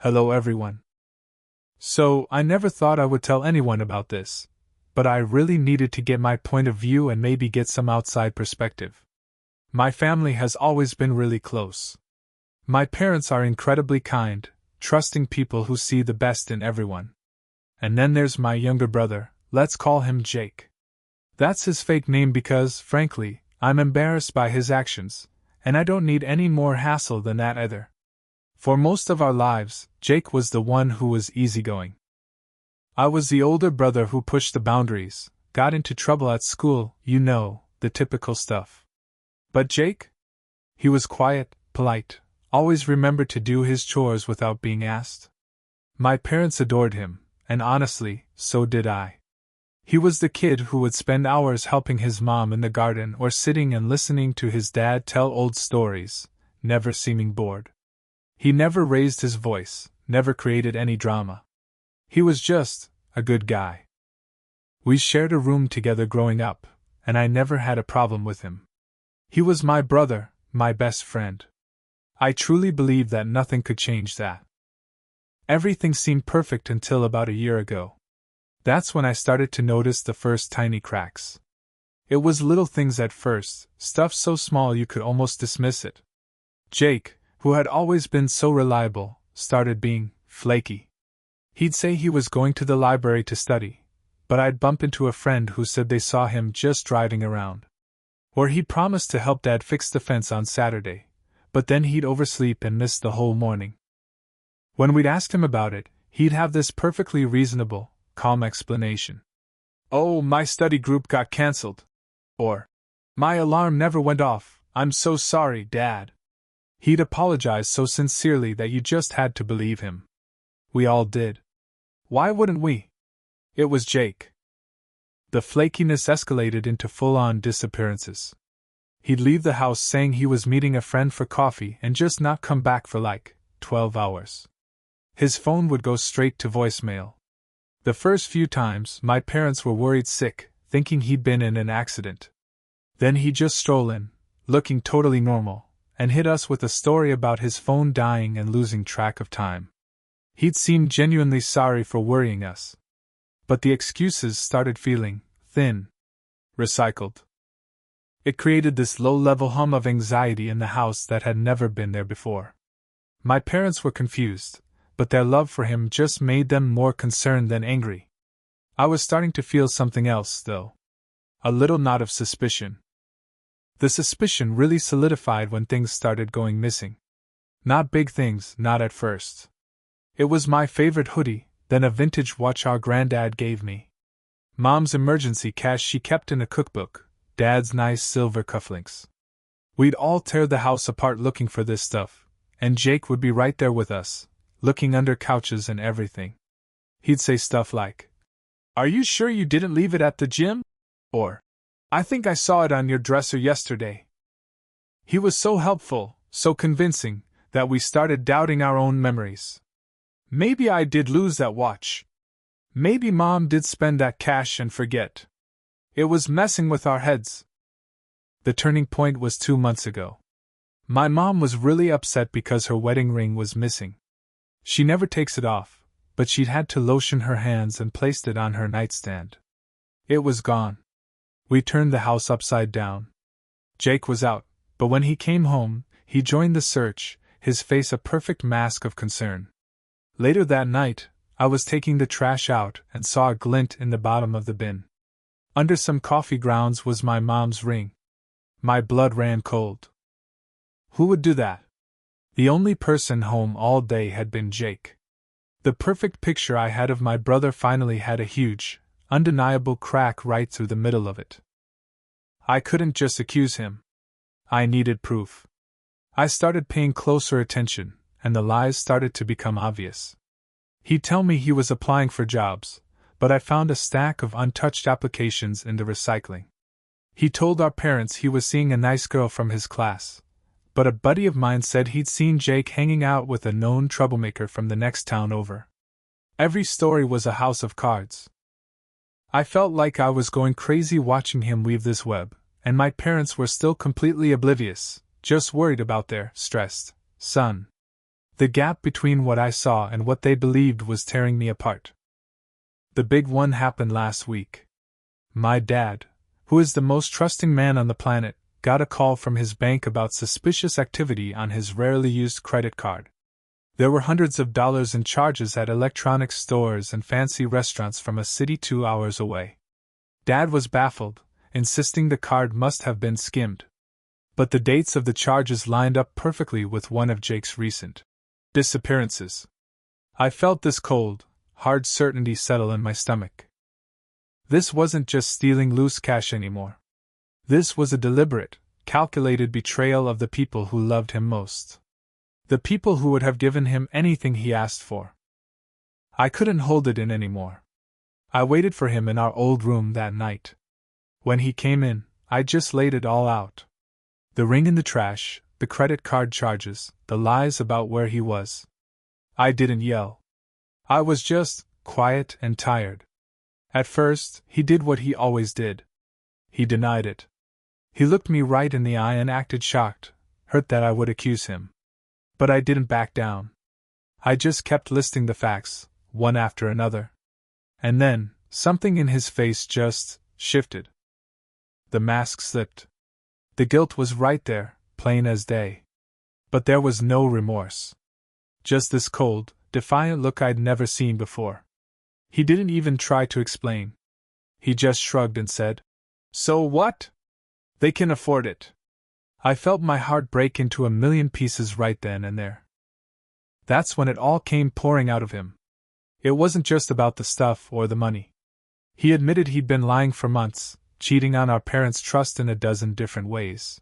Hello everyone. So, I never thought I would tell anyone about this, but I really needed to get my point of view and maybe get some outside perspective. My family has always been really close. My parents are incredibly kind, trusting people who see the best in everyone. And then there's my younger brother, let's call him Jake. That's his fake name because, frankly, I'm embarrassed by his actions, and I don't need any more hassle than that either. For most of our lives, Jake was the one who was easygoing. I was the older brother who pushed the boundaries, got into trouble at school, you know, the typical stuff. But Jake? He was quiet, polite, always remembered to do his chores without being asked. My parents adored him, and honestly, so did I. He was the kid who would spend hours helping his mom in the garden or sitting and listening to his dad tell old stories, never seeming bored. He never raised his voice, never created any drama. He was just a good guy. We shared a room together growing up, and I never had a problem with him. He was my brother, my best friend. I truly believed that nothing could change that. Everything seemed perfect until about a year ago. That's when I started to notice the first tiny cracks. It was little things at first, stuff so small you could almost dismiss it. Jake, who had always been so reliable, started being flaky. He'd say he was going to the library to study, but I'd bump into a friend who said they saw him just driving around. Or he'd promised to help Dad fix the fence on Saturday, but then he'd oversleep and miss the whole morning. When we'd ask him about it, he'd have this perfectly reasonable, calm explanation. Oh, my study group got cancelled. Or, my alarm never went off, I'm so sorry, Dad. He'd apologize so sincerely that you just had to believe him. We all did. Why wouldn't we? It was Jake. The flakiness escalated into full-on disappearances. He'd leave the house saying he was meeting a friend for coffee and just not come back for like 12 hours. His phone would go straight to voicemail. The first few times, my parents were worried sick, thinking he'd been in an accident. Then he'd just stroll in, looking totally normal, and hit us with a story about his phone dying and losing track of time. He'd seemed genuinely sorry for worrying us. But the excuses started feeling thin, recycled. It created this low-level hum of anxiety in the house that had never been there before. My parents were confused, but their love for him just made them more concerned than angry. I was starting to feel something else, though. A little knot of suspicion. The suspicion really solidified when things started going missing. Not big things, not at first. It was my favorite hoodie, then a vintage watch our granddad gave me. Mom's emergency cash she kept in a cookbook, Dad's nice silver cufflinks. We'd all tear the house apart looking for this stuff, and Jake would be right there with us, looking under couches and everything. He'd say stuff like, "Are you sure you didn't leave it at the gym?" Or, "I think I saw it on your dresser yesterday." He was so helpful, so convincing, that we started doubting our own memories. Maybe I did lose that watch. Maybe Mom did spend that cash and forget. It was messing with our heads. The turning point was 2 months ago. My mom was really upset because her wedding ring was missing. She never takes it off, but she'd had to lotion her hands and placed it on her nightstand. It was gone. We turned the house upside down. Jake was out, but when he came home, he joined the search, his face a perfect mask of concern. Later that night, I was taking the trash out and saw a glint in the bottom of the bin. Under some coffee grounds was my mom's ring. My blood ran cold. Who would do that? The only person home all day had been Jake. The perfect picture I had of my brother finally had a huge, undeniable crack right through the middle of it. I couldn't just accuse him. I needed proof. I started paying closer attention, and the lies started to become obvious. He'd tell me he was applying for jobs, but I found a stack of untouched applications in the recycling. He told our parents he was seeing a nice girl from his class, but a buddy of mine said he'd seen Jake hanging out with a known troublemaker from the next town over. Every story was a house of cards. I felt like I was going crazy watching him weave this web, and my parents were still completely oblivious, just worried about their stressed son. The gap between what I saw and what they believed was tearing me apart. The big one happened last week. My dad, who is the most trusting man on the planet, got a call from his bank about suspicious activity on his rarely used credit card. There were hundreds of dollars in charges at electronics stores and fancy restaurants from a city 2 hours away. Dad was baffled, insisting the card must have been skimmed. But the dates of the charges lined up perfectly with one of Jake's recent disappearances. I felt this cold, hard certainty settle in my stomach. This wasn't just stealing loose cash anymore. This was a deliberate, calculated betrayal of the people who loved him most. The people who would have given him anything he asked for. I couldn't hold it in anymore. I waited for him in our old room that night. When he came in, I just laid it all out. The ring in the trash, the credit card charges, the lies about where he was. I didn't yell. I was just quiet and tired. At first, he did what he always did. He denied it. He looked me right in the eye and acted shocked, hurt that I would accuse him. But I didn't back down. I just kept listing the facts, one after another. And then, something in his face just shifted. The mask slipped. The guilt was right there, plain as day. But there was no remorse. Just this cold, defiant look I'd never seen before. He didn't even try to explain. He just shrugged and said, "So what? They can afford it." I felt my heart break into a million pieces right then and there. That's when it all came pouring out of him. It wasn't just about the stuff or the money. He admitted he'd been lying for months, cheating on our parents' trust in a dozen different ways.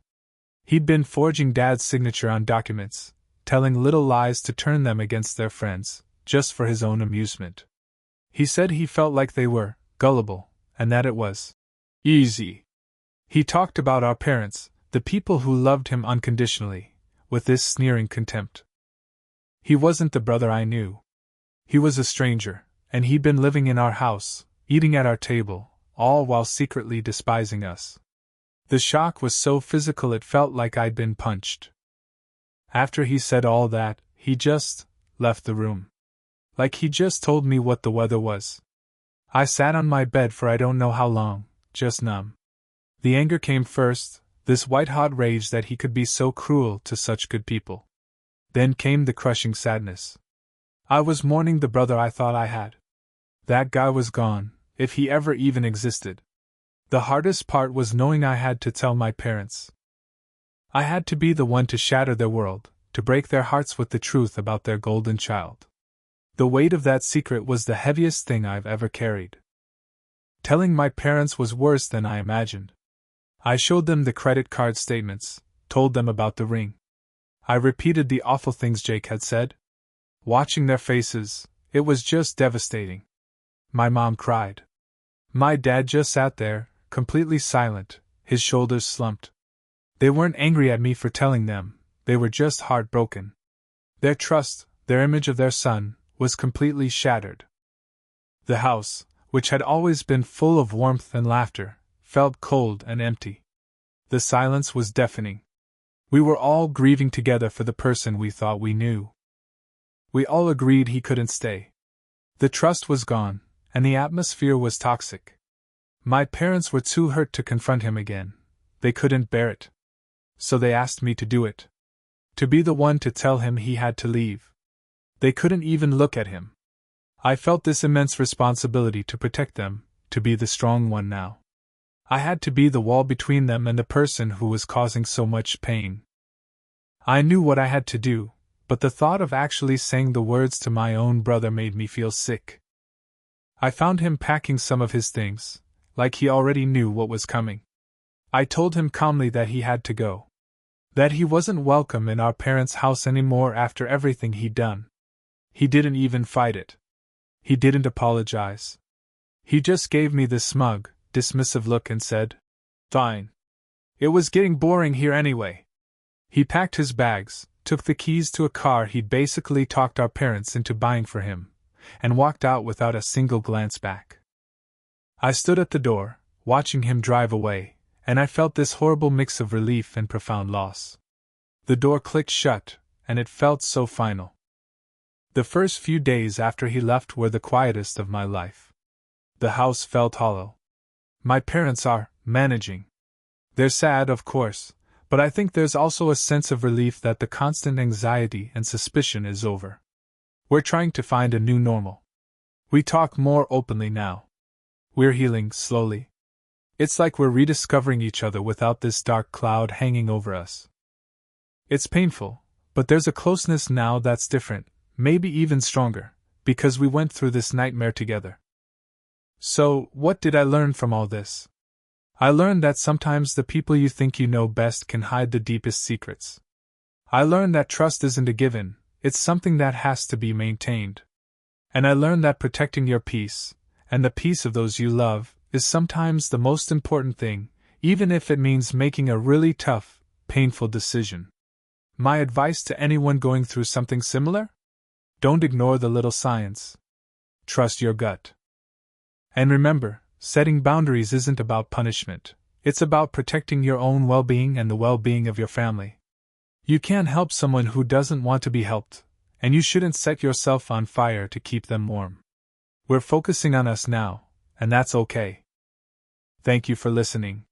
He'd been forging Dad's signature on documents, telling little lies to turn them against their friends, just for his own amusement. He said he felt like they were gullible, and that it was easy. He talked about our parents, the people who loved him unconditionally, with this sneering contempt. He wasn't the brother I knew. He was a stranger, and he'd been living in our house, eating at our table, all while secretly despising us. The shock was so physical it felt like I'd been punched. After he said all that, he just left the room. Like he just told me what the weather was. I sat on my bed for I don't know how long, just numb. The anger came first, this white-hot rage that he could be so cruel to such good people. Then came the crushing sadness. I was mourning the brother I thought I had. That guy was gone, if he ever even existed. The hardest part was knowing I had to tell my parents. I had to be the one to shatter their world, to break their hearts with the truth about their golden child. The weight of that secret was the heaviest thing I've ever carried. Telling my parents was worse than I imagined. I showed them the credit card statements, told them about the ring. I repeated the awful things Jake had said. Watching their faces, it was just devastating. My mom cried. My dad just sat there, completely silent, his shoulders slumped. They weren't angry at me for telling them, they were just heartbroken. Their trust, their image of their son, was completely shattered. The house, which had always been full of warmth and laughter, felt cold and empty. The silence was deafening. We were all grieving together for the person we thought we knew. We all agreed he couldn't stay. The trust was gone, and the atmosphere was toxic. My parents were too hurt to confront him again. They couldn't bear it. So they asked me to do it. To be the one to tell him he had to leave. They couldn't even look at him. I felt this immense responsibility to protect them, to be the strong one now. I had to be the wall between them and the person who was causing so much pain. I knew what I had to do, but the thought of actually saying the words to my own brother made me feel sick. I found him packing some of his things, like he already knew what was coming. I told him calmly that he had to go. That he wasn't welcome in our parents' house anymore after everything he'd done. He didn't even fight it. He didn't apologize. He just gave me this smug, dismissive look and said, "Fine. It was getting boring here anyway." He packed his bags, took the keys to a car he'd basically talked our parents into buying for him, and walked out without a single glance back. I stood at the door, watching him drive away, and I felt this horrible mix of relief and profound loss. The door clicked shut, and it felt so final. The first few days after he left were the quietest of my life. The house felt hollow. My parents are managing. They're sad, of course, but I think there's also a sense of relief that the constant anxiety and suspicion is over. We're trying to find a new normal. We talk more openly now. We're healing slowly. It's like we're rediscovering each other without this dark cloud hanging over us. It's painful, but there's a closeness now that's different, maybe even stronger, because we went through this nightmare together. So, what did I learn from all this? I learned that sometimes the people you think you know best can hide the deepest secrets. I learned that trust isn't a given, it's something that has to be maintained. And I learned that protecting your peace, and the peace of those you love, is sometimes the most important thing, even if it means making a really tough, painful decision. My advice to anyone going through something similar? Don't ignore the little signs. Trust your gut. And remember, setting boundaries isn't about punishment, it's about protecting your own well-being and the well-being of your family. You can't help someone who doesn't want to be helped, and you shouldn't set yourself on fire to keep them warm. We're focusing on us now, and that's okay. Thank you for listening.